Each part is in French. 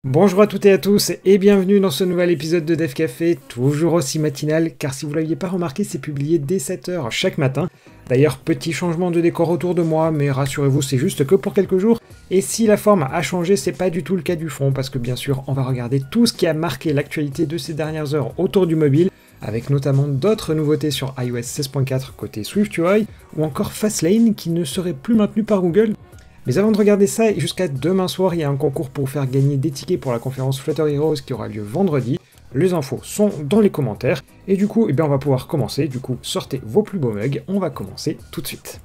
Bonjour à toutes et à tous et bienvenue dans ce nouvel épisode de Dev Café, toujours aussi matinal car si vous l'aviez pas remarqué c'est publié dès 7h chaque matin. D'ailleurs petit changement de décor autour de moi mais rassurez-vous c'est juste que pour quelques jours et si la forme a changé c'est pas du tout le cas du fond parce que bien sûr on va regarder tout ce qui a marqué l'actualité de ces dernières heures autour du mobile avec notamment d'autres nouveautés sur iOS 16.4 côté SwiftUI ou encore Fastlane qui ne serait plus maintenu par Google. Mais avant de regarder ça, jusqu'à demain soir, il y a un concours pour faire gagner des tickets pour la conférence Flutter Heroes qui aura lieu vendredi. Les infos sont dans les commentaires. Et du coup, on va pouvoir commencer. Du coup, sortez vos plus beaux mugs. On va commencer tout de suite.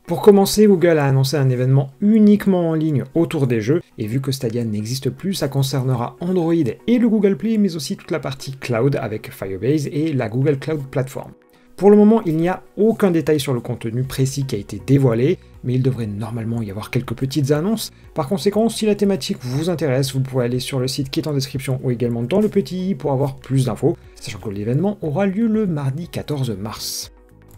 Pour commencer, Google a annoncé un événement uniquement en ligne autour des jeux, et vu que Stadia n'existe plus, ça concernera Android et le Google Play, mais aussi toute la partie cloud avec Firebase et la Google Cloud Platform. Pour le moment, il n'y a aucun détail sur le contenu précis qui a été dévoilé, mais il devrait normalement y avoir quelques petites annonces. Par conséquent, si la thématique vous intéresse, vous pouvez aller sur le site qui est en description ou également dans le petit i pour avoir plus d'infos, sachant que l'événement aura lieu le mardi 14 mars.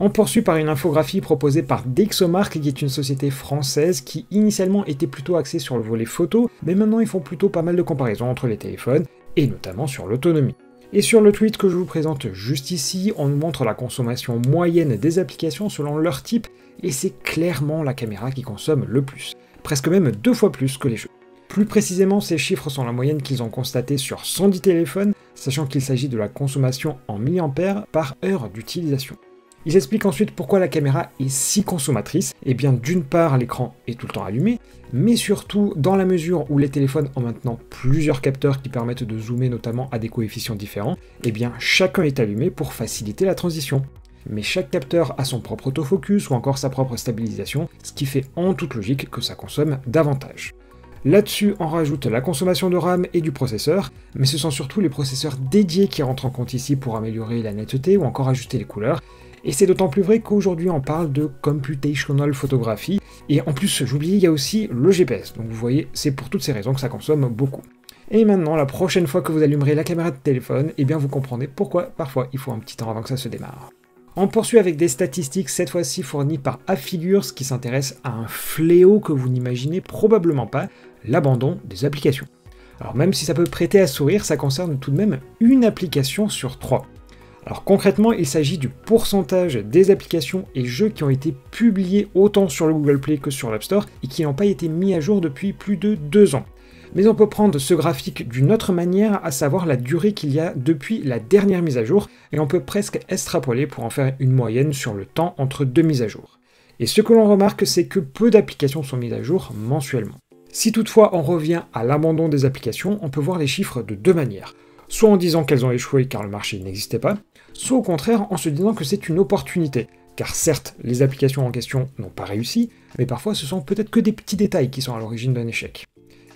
On poursuit par une infographie proposée par Dexomark, qui est une société française qui initialement était plutôt axée sur le volet photo, mais maintenant ils font plutôt pas mal de comparaisons entre les téléphones, et notamment sur l'autonomie. Et sur le tweet que je vous présente juste ici, on nous montre la consommation moyenne des applications selon leur type, et c'est clairement la caméra qui consomme le plus, presque même 2 fois plus que les jeux. Plus précisément, ces chiffres sont la moyenne qu'ils ont constatée sur 110 téléphones, sachant qu'il s'agit de la consommation en milliampères par heure d'utilisation. Ils expliquent ensuite pourquoi la caméra est si consommatrice. Et bien d'une part l'écran est tout le temps allumé, mais surtout dans la mesure où les téléphones ont maintenant plusieurs capteurs qui permettent de zoomer notamment à des coefficients différents, et bien chacun est allumé pour faciliter la transition. Mais chaque capteur a son propre autofocus ou encore sa propre stabilisation, ce qui fait en toute logique que ça consomme davantage. Là-dessus, on rajoute la consommation de RAM et du processeur, mais ce sont surtout les processeurs dédiés qui rentrent en compte ici pour améliorer la netteté ou encore ajuster les couleurs. Et c'est d'autant plus vrai qu'aujourd'hui on parle de computational photography, et en plus j'oubliais, il y a aussi le GPS, donc vous voyez, c'est pour toutes ces raisons que ça consomme beaucoup. Et maintenant, la prochaine fois que vous allumerez la caméra de téléphone, eh bien vous comprendrez pourquoi parfois il faut un petit temps avant que ça se démarre. On poursuit avec des statistiques, cette fois-ci fournies par Affigures, qui s'intéresse à un fléau que vous n'imaginez probablement pas, l'abandon des applications. Alors même si ça peut prêter à sourire, ça concerne tout de même une application sur 3. Alors concrètement, il s'agit du pourcentage des applications et jeux qui ont été publiés autant sur le Google Play que sur l'App Store et qui n'ont pas été mis à jour depuis plus de 2 ans. Mais on peut prendre ce graphique d'une autre manière, à savoir la durée qu'il y a depuis la dernière mise à jour, et on peut presque extrapoler pour en faire une moyenne sur le temps entre 2 mises à jour. Et ce que l'on remarque, c'est que peu d'applications sont mises à jour mensuellement. Si toutefois on revient à l'abandon des applications, on peut voir les chiffres de 2 manières. Soit en disant qu'elles ont échoué car le marché n'existait pas, soit au contraire en se disant que c'est une opportunité, car certes, les applications en question n'ont pas réussi, mais parfois ce sont peut-être que des petits détails qui sont à l'origine d'un échec.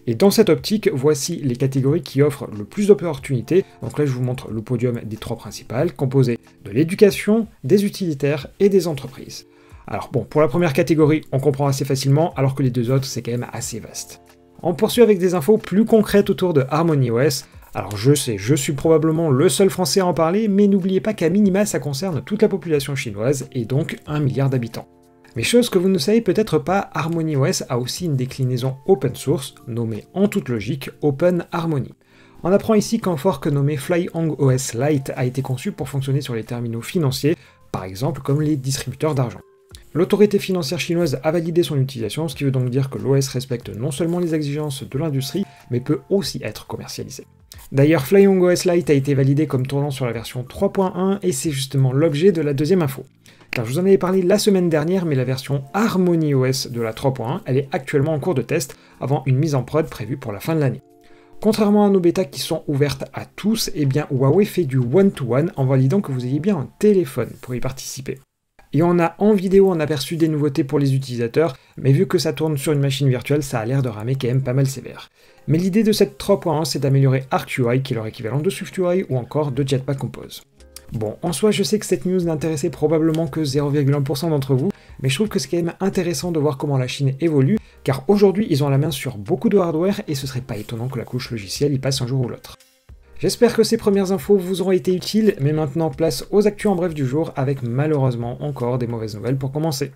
Et dans cette optique, voici les catégories qui offrent le plus d'opportunités. Donc là je vous montre le podium des 3 principales, composées de l'éducation, des utilitaires et des entreprises. Alors bon, pour la première catégorie, on comprend assez facilement, alors que les 2 autres c'est quand même assez vaste. On poursuit avec des infos plus concrètes autour de HarmonyOS. Alors je sais, je suis probablement le seul français à en parler, mais n'oubliez pas qu'à minima ça concerne toute la population chinoise, et donc 1 milliard d'habitants. Mais chose que vous ne savez peut-être pas, HarmonyOS a aussi une déclinaison open source, nommée en toute logique Open Harmony. On apprend ici qu'un fork nommé FlyHongOS Lite a été conçu pour fonctionner sur les terminaux financiers, par exemple comme les distributeurs d'argent. L'autorité financière chinoise a validé son utilisation, ce qui veut donc dire que l'OS respecte non seulement les exigences de l'industrie, mais peut aussi être commercialisé. D'ailleurs, FlyHongOS Lite a été validé comme tournant sur la version 3.1 et c'est justement l'objet de la deuxième info. Car je vous en avais parlé la semaine dernière, mais la version HarmonyOS de la 3.1, elle est actuellement en cours de test avant une mise en prod prévue pour la fin de l'année. Contrairement à nos bêtas qui sont ouvertes à tous, eh bien Huawei fait du one-to-one en validant que vous ayez bien un téléphone pour y participer. Et on a en vidéo un aperçu des nouveautés pour les utilisateurs, mais vu que ça tourne sur une machine virtuelle, ça a l'air de ramer quand même pas mal sévère. Mais l'idée de cette 3.1, c'est d'améliorer ArcUI, qui est leur équivalent de SwiftUI ou encore de Jetpack Compose. Bon, en soi, je sais que cette news n'intéressait probablement que 0,1% d'entre vous, mais je trouve que c'est quand même intéressant de voir comment la Chine évolue, car aujourd'hui, ils ont la main sur beaucoup de hardware et ce serait pas étonnant que la couche logicielle y passe un jour ou l'autre. J'espère que ces premières infos vous auront été utiles, mais maintenant place aux actus en bref du jour, avec malheureusement encore des mauvaises nouvelles pour commencer.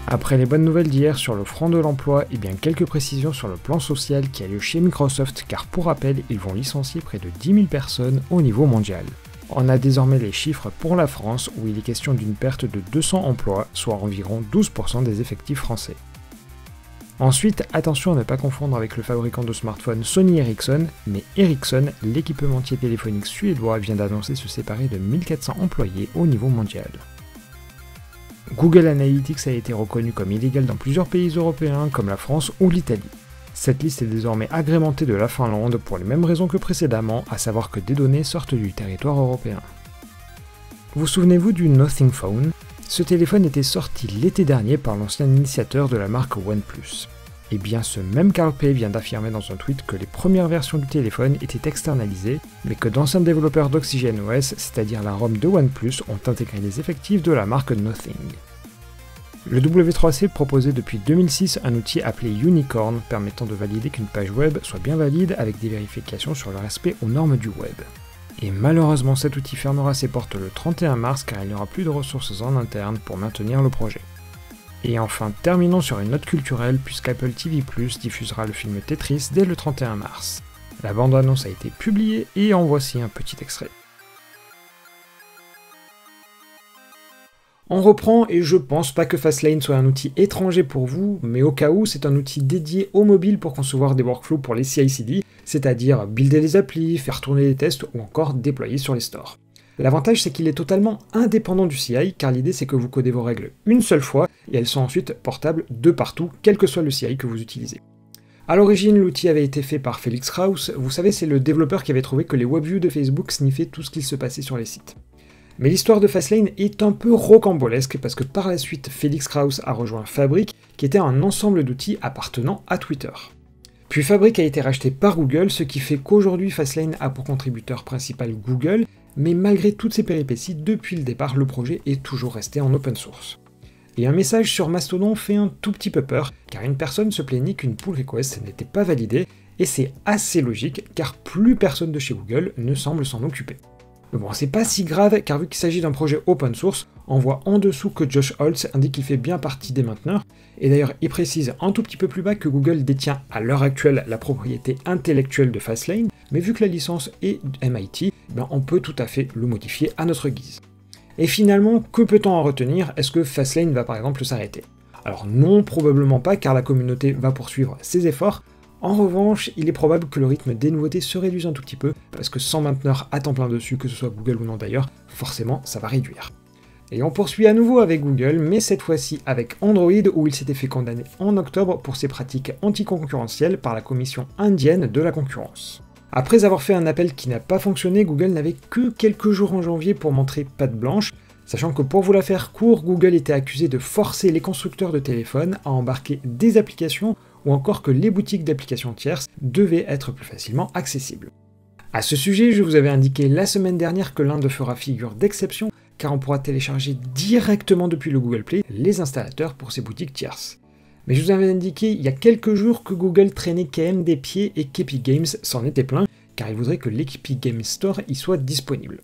Après les bonnes nouvelles d'hier sur le front de l'emploi, et bien quelques précisions sur le plan social qui a lieu chez Microsoft, car pour rappel, ils vont licencier près de 10 000 personnes au niveau mondial. On a désormais les chiffres pour la France, où il est question d'une perte de 200 emplois, soit environ 12% des effectifs français. Ensuite, attention à ne pas confondre avec le fabricant de smartphones Sony Ericsson, mais Ericsson, l'équipementier téléphonique suédois, vient d'annoncer se séparer de 1400 employés au niveau mondial. Google Analytics a été reconnu comme illégal dans plusieurs pays européens comme la France ou l'Italie. Cette liste est désormais agrémentée de la Finlande pour les mêmes raisons que précédemment, à savoir que des données sortent du territoire européen. Vous souvenez-vous du Nothing Phone? Ce téléphone était sorti l'été dernier par l'ancien initiateur de la marque OnePlus. Et bien ce même Carl Pei vient d'affirmer dans un tweet que les premières versions du téléphone étaient externalisées, mais que d'anciens développeurs d'OxygenOS, c'est-à-dire la ROM de OnePlus, ont intégré les effectifs de la marque Nothing. Le W3C proposait depuis 2006 un outil appelé Unicorn, permettant de valider qu'une page web soit bien valide avec des vérifications sur le respect aux normes du web. Et malheureusement cet outil fermera ses portes le 31 mars car il n'y aura plus de ressources en interne pour maintenir le projet. Et enfin, terminons sur une note culturelle puisqu'Apple TV+ diffusera le film Tetris dès le 31 mars. La bande-annonce a été publiée et en voici un petit extrait. On reprend et je pense pas que Fastlane soit un outil étranger pour vous, mais au cas où c'est un outil dédié au mobile pour concevoir des workflows pour les CI/CD, c'est-à-dire builder les applis, faire tourner les tests ou encore déployer sur les stores. L'avantage c'est qu'il est totalement indépendant du CI car l'idée c'est que vous codez vos règles une seule fois et elles sont ensuite portables de partout, quel que soit le CI que vous utilisez. A l'origine, l'outil avait été fait par Felix Krauss, vous savez c'est le développeur qui avait trouvé que les WebViews de Facebook sniffaient tout ce qu'il se passait sur les sites. Mais l'histoire de Fastlane est un peu rocambolesque parce que par la suite, Felix Krauss a rejoint Fabric, qui était un ensemble d'outils appartenant à Twitter. Puis Fabric a été racheté par Google, ce qui fait qu'aujourd'hui Fastlane a pour contributeur principal Google, mais malgré toutes ces péripéties, depuis le départ, le projet est toujours resté en open source. Et un message sur Mastodon fait un tout petit peu peur, car une personne se plaignait qu'une pull request n'était pas validée, et c'est assez logique, car plus personne de chez Google ne semble s'en occuper. Mais bon, c'est pas si grave, car vu qu'il s'agit d'un projet open source, on voit en dessous que Josh Holtz indique qu'il fait bien partie des mainteneurs, et d'ailleurs il précise un tout petit peu plus bas que Google détient à l'heure actuelle la propriété intellectuelle de Fastlane, mais vu que la licence est MIT, on peut tout à fait le modifier à notre guise. Et finalement, que peut-on en retenir? Est-ce que Fastlane va par exemple s'arrêter? Alors non, probablement pas, car la communauté va poursuivre ses efforts. En revanche, il est probable que le rythme des nouveautés se réduise un tout petit peu, parce que sans mainteneur à temps plein dessus, que ce soit Google ou non d'ailleurs, forcément ça va réduire. Et on poursuit à nouveau avec Google, mais cette fois-ci avec Android, où il s'était fait condamner en octobre pour ses pratiques anticoncurrentielles par la commission indienne de la concurrence. Après avoir fait un appel qui n'a pas fonctionné, Google n'avait que quelques jours en janvier pour montrer patte blanche, sachant que pour vous la faire court, Google était accusé de forcer les constructeurs de téléphones à embarquer des applications ou encore que les boutiques d'applications tierces devaient être plus facilement accessibles. A ce sujet, je vous avais indiqué la semaine dernière que l'Inde fera figure d'exception, car on pourra télécharger directement depuis le Google Play les installateurs pour ces boutiques tierces. Mais je vous avais indiqué il y a quelques jours que Google traînait quand même des pieds et qu'Epic Games s'en était plaint, car il voudrait que l'Epic Games Store y soit disponible.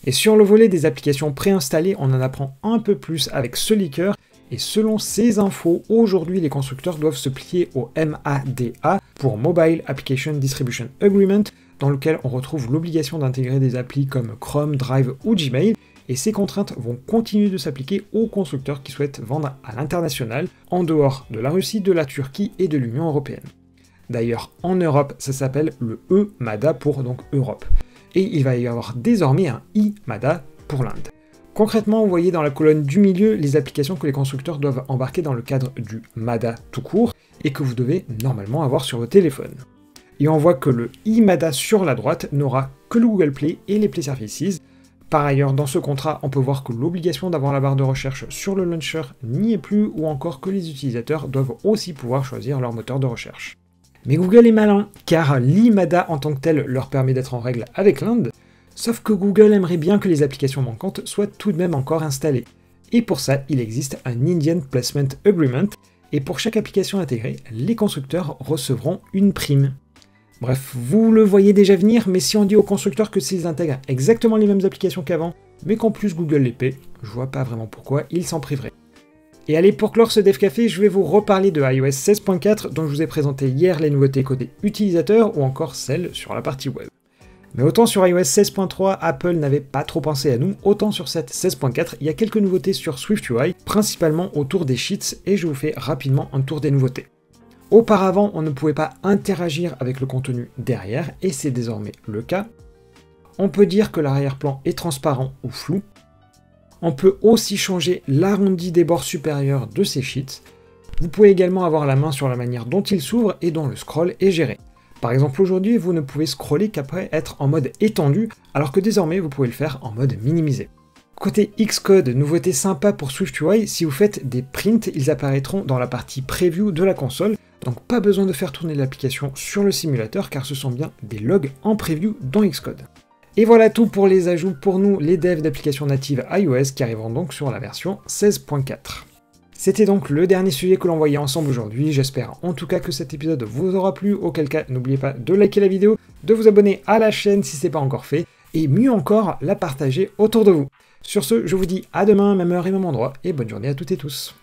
Et sur le volet des applications préinstallées, on en apprend un peu plus avec ce leaker, et selon ces infos, aujourd'hui les constructeurs doivent se plier au MADA pour Mobile Application Distribution Agreement, dans lequel on retrouve l'obligation d'intégrer des applis comme Chrome, Drive ou Gmail, et ces contraintes vont continuer de s'appliquer aux constructeurs qui souhaitent vendre à l'international, en dehors de la Russie, de la Turquie et de l'Union européenne. D'ailleurs, en Europe, ça s'appelle le EMADA pour donc Europe. Et il va y avoir désormais un IMADA pour l'Inde. Concrètement, vous voyez dans la colonne du milieu les applications que les constructeurs doivent embarquer dans le cadre du MADA tout court, et que vous devez normalement avoir sur vos téléphones. Et on voit que le IMADA sur la droite n'aura que le Google Play et les Play Services. Par ailleurs, dans ce contrat, on peut voir que l'obligation d'avoir la barre de recherche sur le launcher n'y est plus, ou encore que les utilisateurs doivent aussi pouvoir choisir leur moteur de recherche. Mais Google est malin, car l'IMADA en tant que tel leur permet d'être en règle avec l'Inde, sauf que Google aimerait bien que les applications manquantes soient tout de même encore installées. Et pour ça, il existe un Indian Placement Agreement, et pour chaque application intégrée, les constructeurs recevront une prime. Bref, vous le voyez déjà venir, mais si on dit aux constructeurs que s'ils intègrent exactement les mêmes applications qu'avant, mais qu'en plus Google les paie, je vois pas vraiment pourquoi ils s'en priveraient. Et allez, pour clore ce Dev Café, je vais vous reparler de iOS 16.4 dont je vous ai présenté hier les nouveautés côté utilisateur ou encore celles sur la partie web. Mais autant sur iOS 16.3, Apple n'avait pas trop pensé à nous, autant sur cette 16.4, il y a quelques nouveautés sur SwiftUI, principalement autour des sheets, et je vous fais rapidement un tour des nouveautés. Auparavant, on ne pouvait pas interagir avec le contenu derrière, et c'est désormais le cas. On peut dire que l'arrière-plan est transparent ou flou. On peut aussi changer l'arrondi des bords supérieurs de ces sheets. Vous pouvez également avoir la main sur la manière dont ils s'ouvrent et dont le scroll est géré. Par exemple, aujourd'hui, vous ne pouvez scroller qu'après être en mode étendu, alors que désormais, vous pouvez le faire en mode minimisé. Côté Xcode, nouveauté sympa pour SwiftUI, si vous faites des prints, ils apparaîtront dans la partie preview de la console, donc pas besoin de faire tourner l'application sur le simulateur, car ce sont bien des logs en preview dans Xcode. Et voilà tout pour les ajouts pour nous, les devs d'applications natives iOS qui arriveront donc sur la version 16.4. C'était donc le dernier sujet que l'on voyait ensemble aujourd'hui, j'espère en tout cas que cet épisode vous aura plu, auquel cas n'oubliez pas de liker la vidéo, de vous abonner à la chaîne si ce n'est pas encore fait, et mieux encore, la partager autour de vous. Sur ce, je vous dis à demain, même heure et même endroit, et bonne journée à toutes et tous.